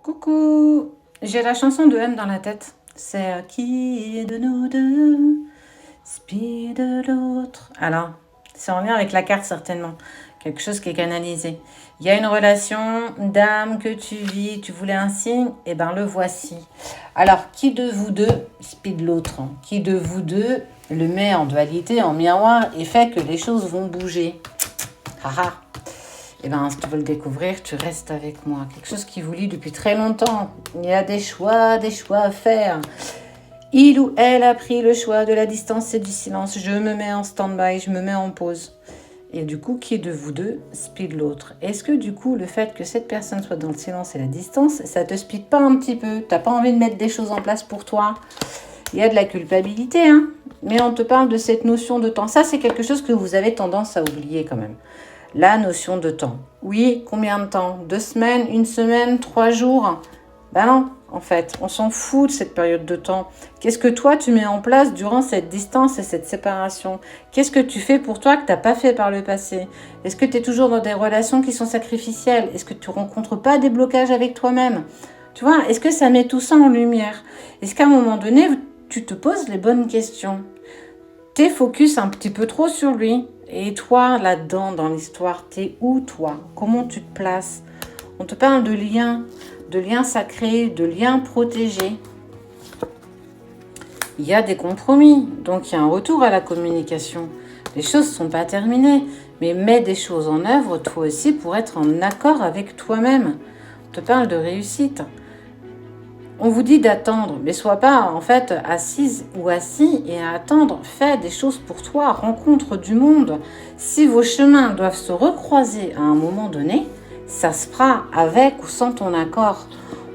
Coucou, j'ai la chanson de M dans la tête. C'est qui de nous deux speed de l'autre. Alors, c'est en lien avec la carte certainement. Quelque chose qui est canalisé. Il y a une relation d'âme que tu vis, tu voulais un signe, et ben le voici. Alors, qui de vous deux speed l'autre? Qui de vous deux le met en dualité, en miroir et fait que les choses vont bouger? Haha. Eh bien, si tu veux le découvrir, tu restes avec moi. Quelque chose qui vous lie depuis très longtemps. Il y a des choix à faire. Il ou elle a pris le choix de la distance et du silence. Je me mets en stand-by, je me mets en pause. Et du coup, qui de vous deux speed l'autre? Est-ce que du coup, le fait que cette personne soit dans le silence et la distance, ça te speed pas un petit peu? T'as pas envie de mettre des choses en place pour toi? Il y a de la culpabilité, hein? Mais on te parle de cette notion de temps. Ça, c'est quelque chose que vous avez tendance à oublier quand même. La notion de temps. Oui, combien de temps? 2 semaines, 1 semaine, 3 jours? Ben non, en fait, on s'en fout de cette période de temps. Qu'est-ce que toi, tu mets en place durant cette distance et cette séparation? Qu'est-ce que tu fais pour toi que tu n'as pas fait par le passé? Est-ce que tu es toujours dans des relations qui sont sacrificielles? Est-ce que tu ne rencontres pas des blocages avec toi-même? Tu vois, est-ce que ça met tout ça en lumière? Est-ce qu'à un moment donné, tu te poses les bonnes questions? T'es focus un petit peu trop sur lui. Et toi, là-dedans, dans l'histoire, t'es où, toi? Comment tu te places? On te parle de liens sacrés, de liens protégés. Il y a des compromis, donc il y a un retour à la communication. Les choses ne sont pas terminées, mais mets des choses en œuvre, toi aussi, pour être en accord avec toi-même. On te parle de réussite. On vous dit d'attendre, mais sois pas en fait assise ou assis et à attendre. Fais des choses pour toi, rencontre du monde. Si vos chemins doivent se recroiser à un moment donné, ça se fera avec ou sans ton accord.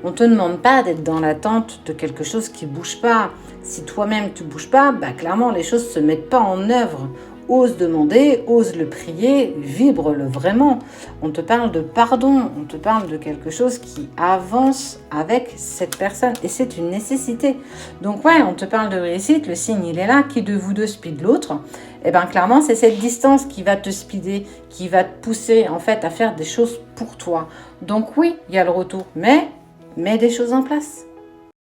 On ne te demande pas d'être dans l'attente de quelque chose qui ne bouge pas. Si toi-même tu ne bouges pas, bah clairement les choses ne se mettent pas en œuvre. Ose demander, ose le prier, vibre-le vraiment. On te parle de pardon, on te parle de quelque chose qui avance avec cette personne et c'est une nécessité. Donc ouais, on te parle de réussite, le signe il est là, qui de vous deux speed l'autre? Eh bien clairement c'est cette distance qui va te speeder, qui va te pousser en fait à faire des choses pour toi. Donc oui, il y a le retour, mais mets des choses en place.